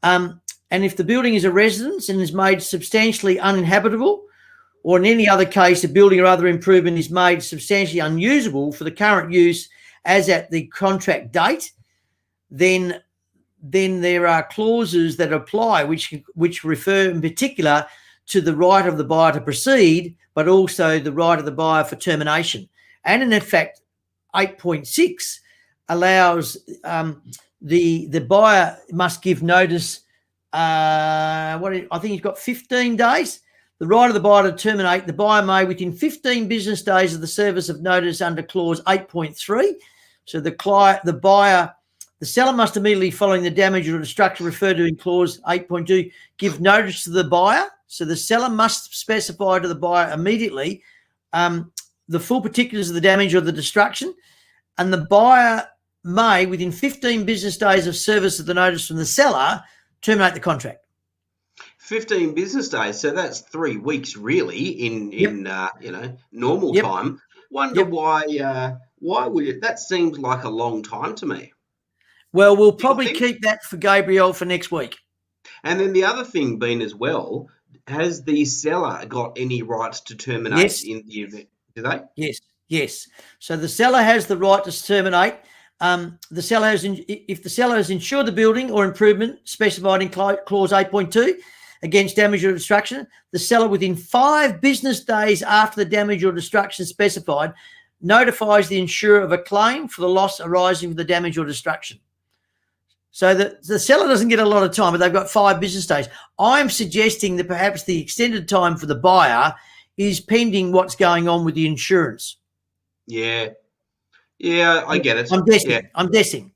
and if the building is a residence and is made substantially uninhabitable, or in any other case a building or other improvement is made substantially unusable for the current use as at the contract date, then there are clauses that apply which refer in particular to the right of the buyer to proceed, but also the right of the buyer for termination. And in fact, 8.6 allows the buyer must give notice. I think he's got 15 days. The right of the buyer to terminate. The buyer may, within 15 business days of the service of notice under clause 8.3. So the seller must immediately, following the damage or destruction referred to in clause 8.2, give notice to the buyer. So the seller must specify to the buyer immediately the full particulars of the damage or the destruction, and the buyer may, within 15 business days of service of the notice from the seller, terminate the contract. 15 business days, so that's 3 weeks really in normal time. Wonder why would it? That seems like a long time to me. Well, we'll probably keep that for Gabrielle for next week. And then the other thing being as well, has the seller got any rights to terminate in the event? Do they? Yes. So the seller has the right to terminate. The seller if the seller has insured the building or improvement specified in clause 8.2 against damage or destruction, the seller, within 5 business days after the damage or destruction specified, notifies the insurer of a claim for the loss arising from the damage or destruction. So the seller doesn't get a lot of time, but they've got 5 business days. I'm suggesting that perhaps the extended time for the buyer is pending what's going on with the insurance. Yeah, I get it. I'm guessing.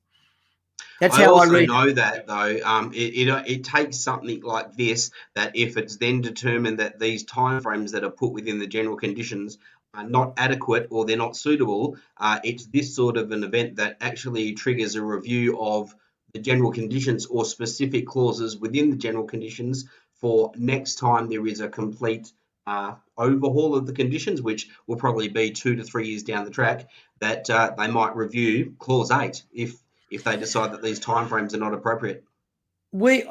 That's how I read it. I also know that, though, it takes something like this, that if it's then determined that these timeframes that are put within the general conditions are not adequate or they're not suitable, it's this sort of an event that actually triggers a review of the general conditions or specific clauses within the general conditions for next time there is a complete overhaul of the conditions, which will probably be 2 to 3 years down the track, that they might review clause 8 if they decide that these timeframes are not appropriate. We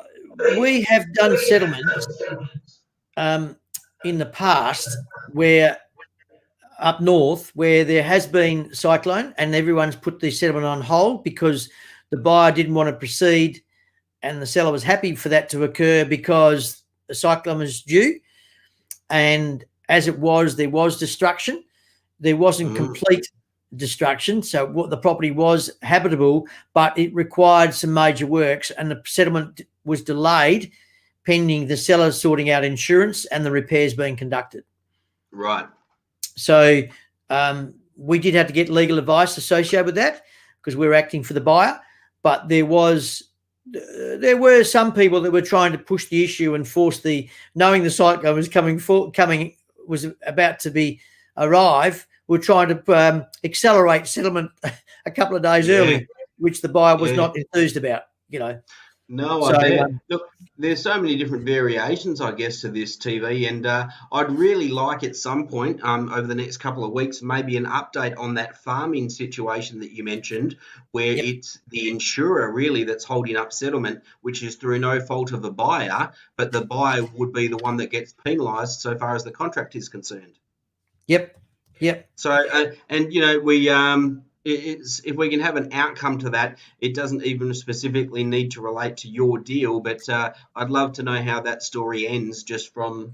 have done settlements in the past where up north where there has been cyclone and everyone's put the settlement on hold because the buyer didn't want to proceed and the seller was happy for that to occur because the cyclone was due. And as it was, there was destruction. there wasn't Mm. complete destruction. So what the property was habitable, but it required some major works, and the settlement was delayed pending the seller sorting out insurance and the repairs being conducted. Right. So we did have to get legal advice associated with that because we're acting for the buyer. But there were some people that were trying to push the issue and force knowing the cyclone was about to arrive, were trying to accelerate settlement a couple of days early, which the buyer was not enthused about. No, So, I bet. Look, there's so many different variations, I guess, to this TV, and I'd really like at some point over the next couple of weeks, maybe an update on that farming situation that you mentioned, where Yep. it's the insurer really that's holding up settlement, which is through no fault of the buyer, but the buyer would be the one that gets penalised so far as the contract is concerned. Yep. So, and if we can have an outcome to that, it doesn't even specifically need to relate to your deal, but I'd love to know how that story ends, just from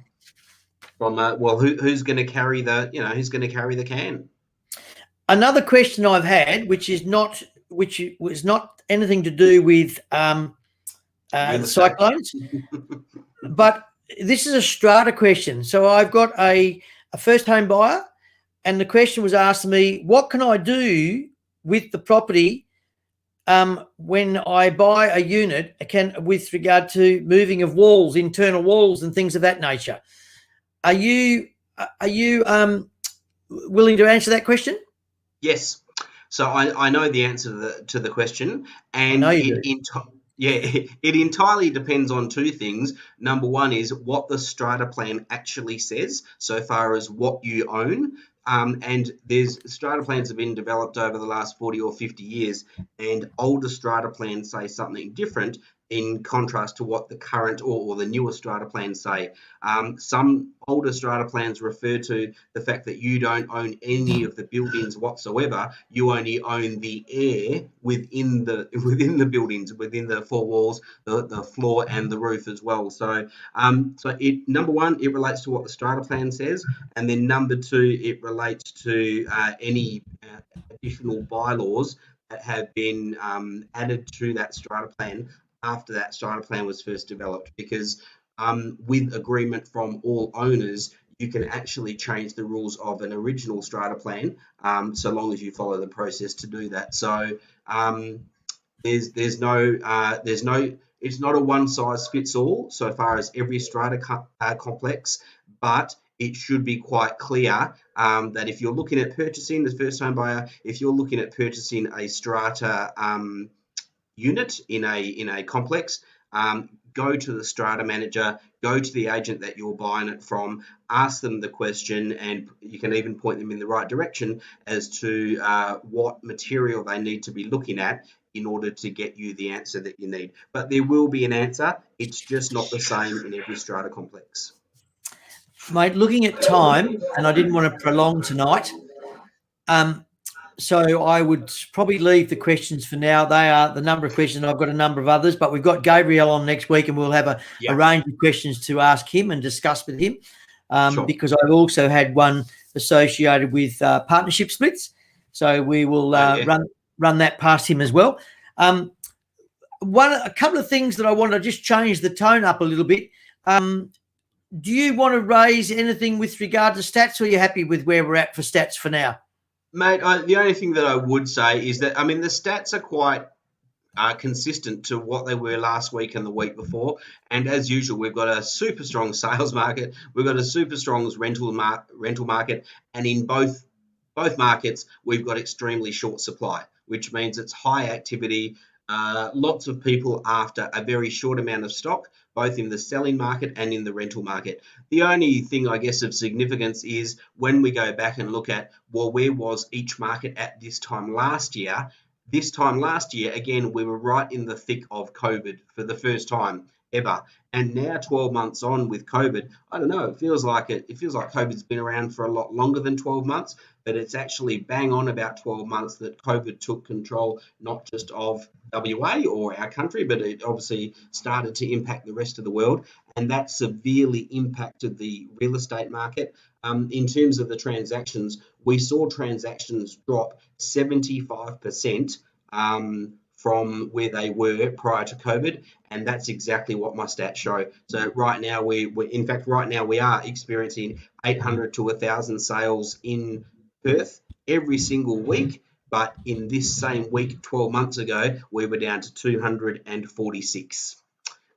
who's going to carry the can. Another question I've had, which was not anything to do with cyclones, but this is a strata question. So I've got a first home buyer, and the question was asked to me, what can I do with the property when I buy a unit with regard to moving of walls, internal walls and things of that nature? Are you willing to answer that question? Yes. So I know the answer to the question, and I know you do. it entirely depends on two things. Number one is what the strata plan actually says, so far as what you own. And there's strata plans have been developed over the last 40 or 50 years, and older strata plans say something different in contrast to what the current or the newer strata plans say. Some older strata plans refer to the fact that you don't own any of the buildings whatsoever. You only own the air within the buildings, within the four walls, the floor and the roof as well. So number one, it relates to what the strata plan says, and then number two, it relates to any additional bylaws that have been added to that strata plan after that strata plan was first developed, because with agreement from all owners, you can actually change the rules of an original strata plan, so long as you follow the process to do that. So there's no it's not a one size fits all so far as every strata complex, but it should be quite clear that if you're looking at purchasing as first home buyer, if you're looking at purchasing a strata unit in a complex, go to the strata manager, go to the agent that you're buying it from, ask them the question, and you can even point them in the right direction as to what material they need to be looking at in order to get you the answer that you need. But there will be an answer. It's just not the same in every strata complex. Mate, looking at time, and I didn't want to prolong tonight, so I would probably leave the questions for now. They are the number of questions. I've got a number of others, but we've got Gabriel on next week, and we'll have a range of questions to ask him and discuss with him, Sure. because I've also had one associated with partnership splits. So we will run that past him as well. A couple of things that I want to just change the tone up a little bit. Do you want to raise anything with regard to stats, or are you happy with where we're at for stats for now? Mate, the only thing that I would say is that, the stats are quite consistent to what they were last week and the week before. And as usual, we've got a super strong sales market. We've got a super strong rental market. And in both markets, we've got extremely short supply, which means it's high activity. Lots of people after a very short amount of stock, both in the selling market and in the rental market. The only thing, I guess, of significance is when we go back and look at, well, where was each market at this time last year? This time last year, again, we were right in the thick of COVID for the first time. ever. And now 12 months on with COVID, I don't know, it feels like COVID's been around for a lot longer than 12 months, but it's actually bang on about 12 months that COVID took control, not just of WA or our country, but it obviously started to impact the rest of the world. And that severely impacted the real estate market. In terms of the transactions, we saw transactions drop 75% from where they were prior to COVID, and that's exactly what my stats show. So right now we are experiencing 800 to 1,000 sales in Perth every single week, but in this same week 12 months ago we were down to 246.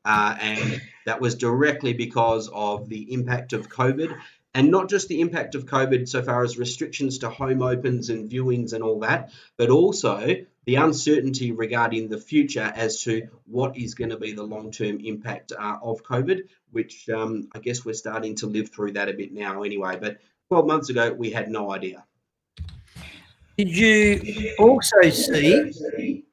And that was directly because of the impact of COVID, and not just the impact of COVID so far as restrictions to home opens and viewings and all that, but also the uncertainty regarding the future as to what is going to be the long-term impact of COVID, which I guess we're starting to live through that a bit now anyway. But 12 months ago, we had no idea. Did you also see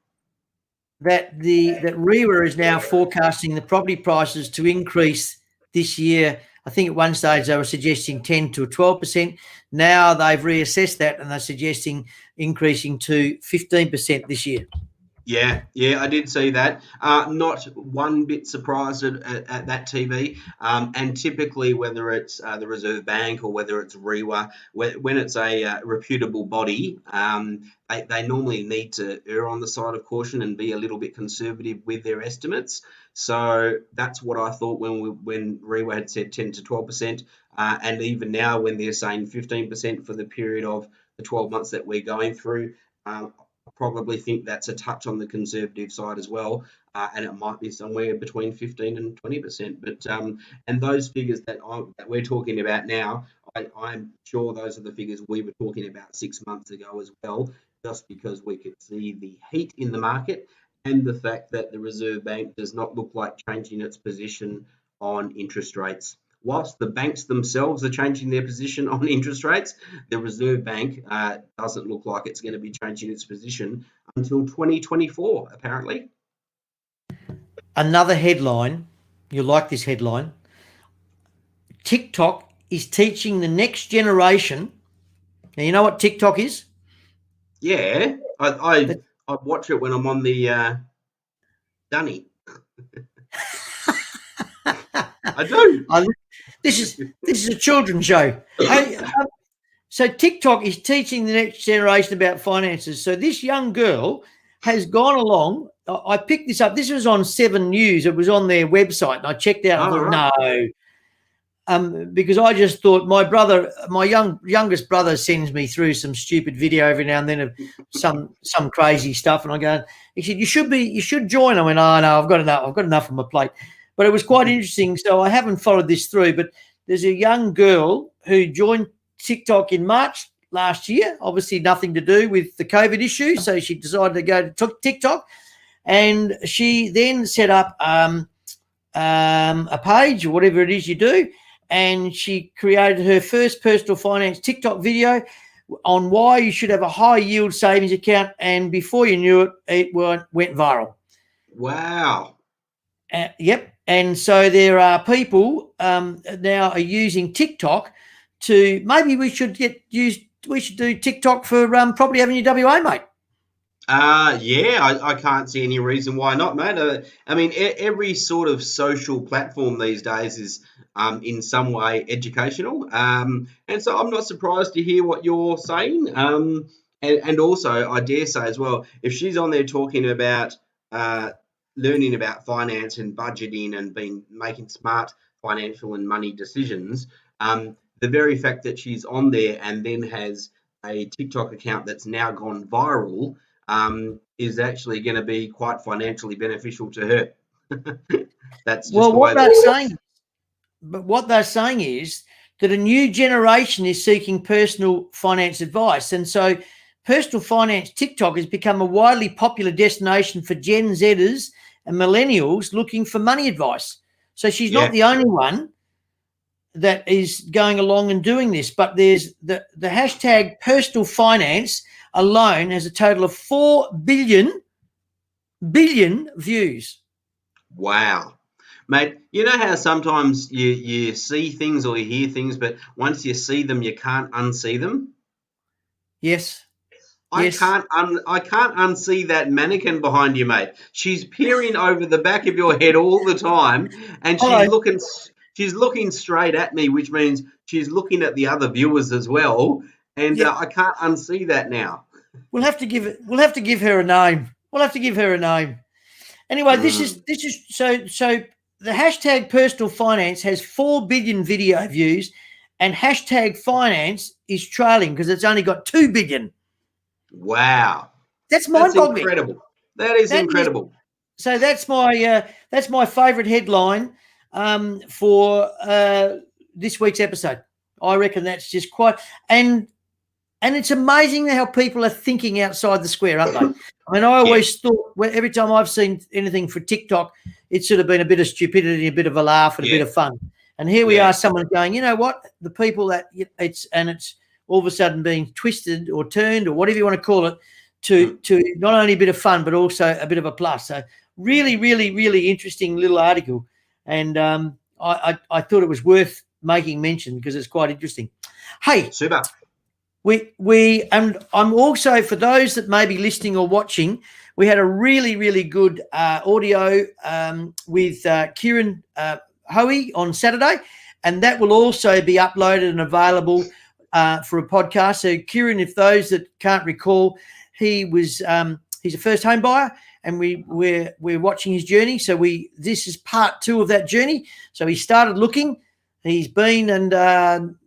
that that REIWA is now forecasting the property prices to increase this year? I think at one stage they were suggesting 10 to 12%. Now they've reassessed that and they're suggesting increasing to 15% this year. Yeah, I did see that. Not one bit surprised at that TV. And typically, whether it's the Reserve Bank or whether it's REIWA, when it's a reputable body, they normally need to err on the side of caution and be a little bit conservative with their estimates. So that's what I thought when REIWA had said 10 to 12%, and even now when they're saying 15% for the period of the 12 months that we're going through. Probably think that's a touch on the conservative side as well, and it might be somewhere between 15 and 20%. But and those figures that we're talking about now, I'm sure those are the figures we were talking about 6 months ago as well, just because we could see the heat in the market and the fact that the Reserve Bank does not look like changing its position on interest rates. Whilst the banks themselves are changing their position on interest rates, the Reserve Bank doesn't look like it's going to be changing its position until 2024, apparently. Another headline, you'll like this headline. TikTok is teaching the next generation. Now, you know what TikTok is? Yeah, I watch it when I'm on the dunny. I do. This is a children's show. So TikTok is teaching the next generation about finances. So this young girl has gone along. I picked this up. This was on 7 News. It was on their website, and I checked out. I thought, right. No, because I just thought my youngest brother sends me through some stupid video every now and then of some crazy stuff, and I go. He said, you should join. I went, oh no, I've got enough on my plate. But it was quite interesting. So I haven't followed this through, but there's a young girl who joined TikTok in March last year, obviously nothing to do with the COVID issue. So she decided to go to TikTok, and she then set up a page or whatever it is you do. And she created her first personal finance TikTok video on why you should have a high yield savings account. And before you knew it, it went viral. Wow. Yep. And so there are people now are using TikTok to maybe we should do TikTok for Property Avenue WA, mate. Yeah, I can't see any reason why not, mate. I mean, every sort of social platform these days is in some way educational. And so I'm not surprised to hear what you're saying. And also, I dare say as well, if she's on there talking about learning about finance and budgeting and making smart financial and money decisions, the very fact that she's on there and then has a TikTok account that's now gone viral is actually going to be quite financially beneficial to her. That's just what they're saying. But what they're saying is that a new generation is seeking personal finance advice, and so personal finance TikTok has become a widely popular destination for Gen Zers and millennials looking for money advice. So she's not the only one that is going along and doing this, but there's the hashtag personal finance alone has a total of 4 billion views. Wow. Mate, you know how sometimes you see things or you hear things, but once you see them, you can't unsee them? Yes, I yes, can't unsee that mannequin behind you, mate. She's peering over the back of your head all the time, and hello. she's looking straight at me, which means she's looking at the other viewers as well. And Yeah, I can't unsee that now. we'll have to give her a name. We'll have to give her a name. Anyway, Mm. this is so the hashtag personal finance has 4 billion video views, and hashtag finance is trailing because it's only got 2 billion. Wow, That's that's mind boggling. incredible. That is That is incredible. so. That's my favourite headline for this week's episode. I reckon that's just quite and it's amazing how people are thinking outside the square, aren't they? I mean, I Yeah, always thought every time I've seen anything for TikTok, it's sort of been a bit of stupidity, a bit of a laugh, and a bit yeah, of fun. And here we yeah. are, someone going, you know what? The people that it's all of a sudden being twisted or turned or whatever you want to call it Mm. to not only a bit of fun but also a bit of a plus. So really, really, really interesting little article, and I thought it was worth making mention because it's quite interesting. Hey, Super. we and I'm also, for those that may be listening or watching, we had a really, really good audio with Kieran Hoey on Saturday, and that will also be uploaded and available for a podcast. So Kieran, if those that can't recall, he's a first home buyer, and we're watching his journey. So this is part 2 of that journey. So he started looking. He's been and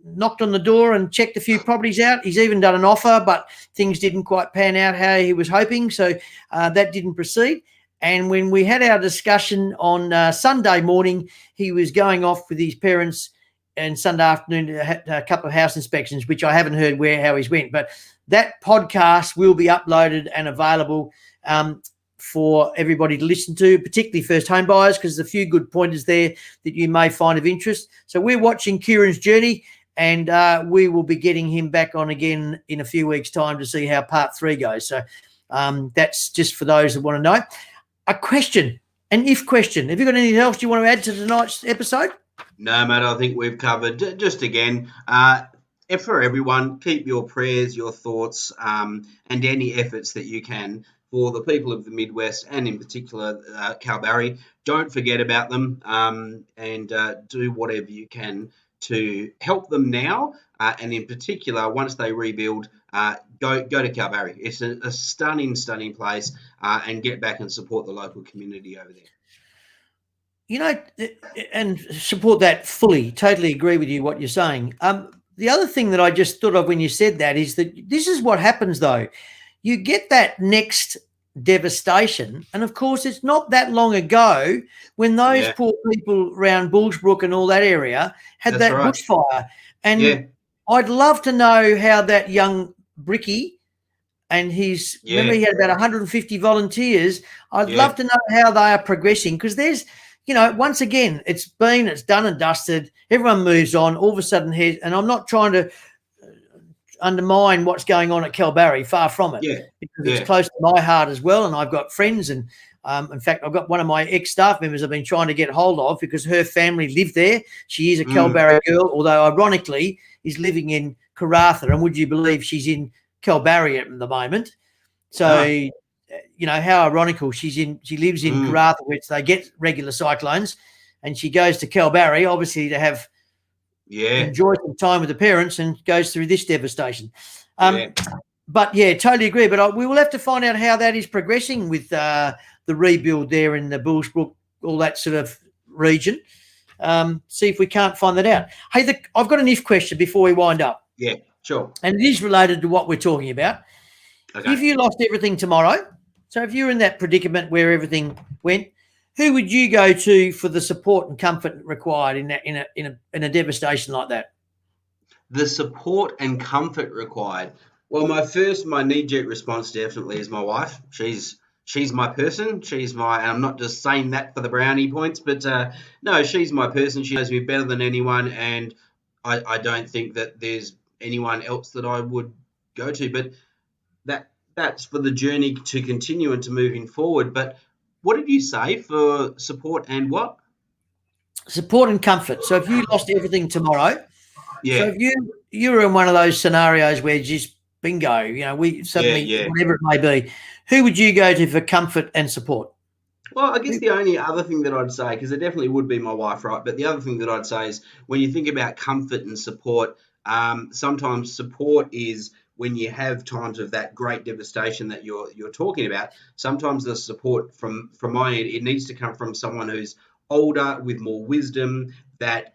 knocked on the door and checked a few properties out. He's even done an offer, but things didn't quite pan out how he was hoping. So that didn't proceed. And when we had our discussion on Sunday morning, he was going off with his parents, and Sunday afternoon a couple of house inspections, which I haven't heard how he's went. But that podcast will be uploaded and available for everybody to listen to, particularly first home buyers, because there's a few good pointers there that you may find of interest. So we're watching Kieran's journey, and we will be getting him back on again in a few weeks' time to see how part 3 goes. So that's just for those that want to know. A question, an if question. Have you got anything else you want to add to tonight's episode? No, mate, I think we've covered just again. For everyone, keep your prayers, your thoughts, and any efforts that you can for the people of the Midwest, and in particular Kalbarri. Don't forget about them, and do whatever you can to help them now, and in particular, once they rebuild, go to Kalbarri. It's a stunning, stunning place, and get back and support the local community over there. You know, and support that fully. Totally agree with you what you're saying. The other thing that I just thought of when you said that is that this is what happens, though. You get that next devastation, and of course, it's not that long ago when those Yeah, poor people around Bullsbrook and all that area had that's that right. bushfire. Yeah, And I'd love to know how that young Bricky and remember, yeah, he had about 150 volunteers. I'd yeah. love to know how they are progressing, because there's, once again, it's done and dusted. Everyone moves on. All of a sudden, and I'm not trying to undermine what's going on at Kalbarri, far from it, Yeah, because it's yeah. close to my heart as well. And I've got friends, and in fact, I've got one of my ex-staff members I've been trying to get hold of because her family lived there. She is a Mm. Kalbarri girl, although ironically is living in Karratha. And would you believe she's in Kalbarri at the moment? So, Ah, how ironical. She lives in mm. Karratha, which they get regular cyclones, and she goes to Kalbarri, obviously to Yeah, enjoy some time with the parents, and goes through this devastation. yeah. But yeah, totally agree. But we will have to find out how that is progressing with the rebuild there in the Bullsbrook, all that sort of region. See if we can't find that out. Hey, I've got an if question before we wind up, Yeah, sure. and it is related to what we're talking about. Okay. If you lost everything tomorrow, so if you're in that predicament where everything went, who would you go to for the support and comfort required in a devastation like that? The support and comfort required. Well, my knee-jerk response definitely is my wife. She's my person. And I'm not just saying that for the brownie points, but no, she's my person. She knows me better than anyone, and I don't think that there's anyone else that I would go to. But that's for the journey to continue and to moving forward. But what did you say for support and what? support and comfort. So if you lost everything tomorrow, so Yeah, if you were in one of those scenarios where just bingo, we yeah, suddenly, yeah. whatever it may be, who would you go to for comfort and support? Well, I guess the only other thing that I'd say, because it definitely would be my wife, right? But the other thing that I'd say is when you think about comfort and support, sometimes support is when you have times of that great devastation that you're talking about. Sometimes the support from my end, it needs to come from someone who's older with more wisdom that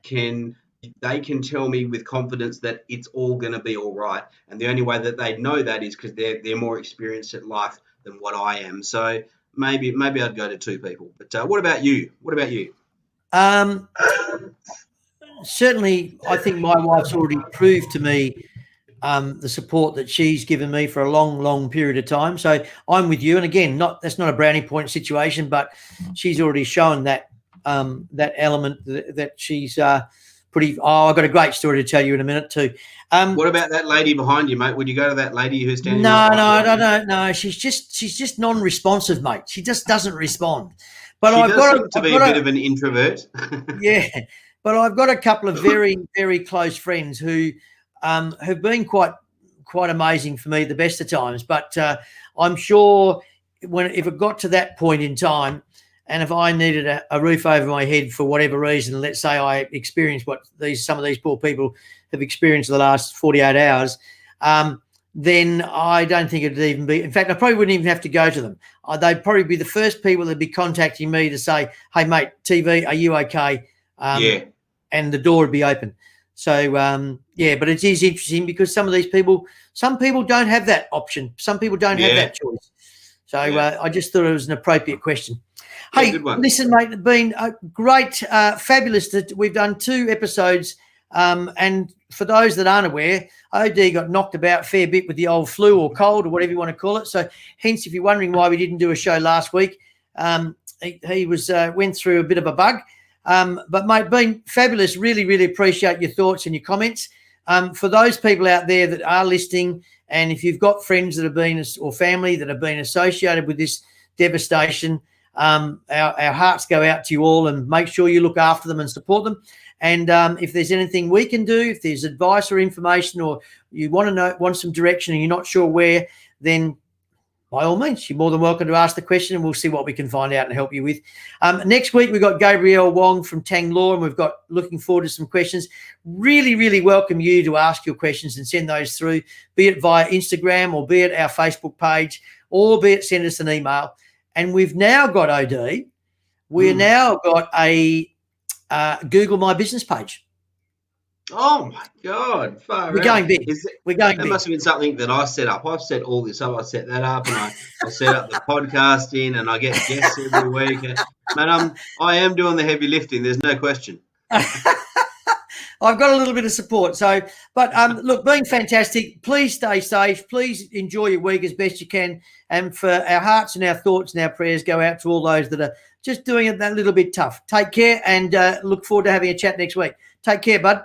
they can tell me with confidence that it's all going to be all right. And the only way that they know that is because they're more experienced at life than what I am. So maybe I'd go to two people. But what about you? What about you? Um, Certainly, I think my wife's already proved to me the support that she's given me for a long, long period of time. So I'm with you. And again, that's not a brownie point situation, but she's already shown that element that she's pretty. Oh, I've got a great story to tell you in a minute too. What about that lady behind you, mate? Would you go to that lady who's standing right No, no, behind I you? don't know. She's just non-responsive, mate. She just doesn't respond. But She I've does got seem to I've be a got bit a of an introvert. yeah, but I've got a couple of very, very close friends who have been quite amazing for me the best of times. But I'm sure if it got to that point in time, and if I needed a roof over my head for whatever reason, let's say I experienced what some of these poor people have experienced the last 48 hours, then I don't think it'd even be. In fact, I probably wouldn't even have to go to them. They'd probably be the first people that'd be contacting me to say, "Hey, mate, TV, are you okay?" Yeah, And the door would be open. So but it is interesting because some people don't have that option. Some people don't have yeah, that choice. So yeah, I just thought it was an appropriate question. yeah. Hey, Good one. listen, mate, it's been great, fabulous that we've done 2 episodes. And for those that aren't aware, OD got knocked about a fair bit with the old flu or cold or whatever you want to call it. So hence, if you're wondering why we didn't do a show last week, he was went through a bit of a bug. But, mate, been fabulous. Really, really appreciate your thoughts and your comments. For those people out there that are listening, and if you've got friends that have been or family that have been associated with this devastation, our hearts go out to you all, and make sure you look after them and support them. And if there's anything we can do, if there's advice or information, or you want some direction and you're not sure where, then by all means, you're more than welcome to ask the question, and we'll see what we can find out and help you with. Next week, we've got Gabrielle Wong from Tang Law, and we've got looking forward to some questions. Really, really welcome you to ask your questions and send those through, be it via Instagram or be it our Facebook page, or be it send us an email. And we've now got, OD, we've now got a Google My Business page. Oh my God, far We're out. going big. We're going That big. must have been something that I set up. I've set all this up. I set that up, and I set up the podcasting, and I get guests every week. Man, I am doing the heavy lifting. There's no question. I've got a little bit of support. So, but look, been fantastic. Please stay safe. Please enjoy your week as best you can. And for our hearts and our thoughts and our prayers go out to all those that are just doing it that little bit tough. Take care, and look forward to having a chat next week. Take care, bud.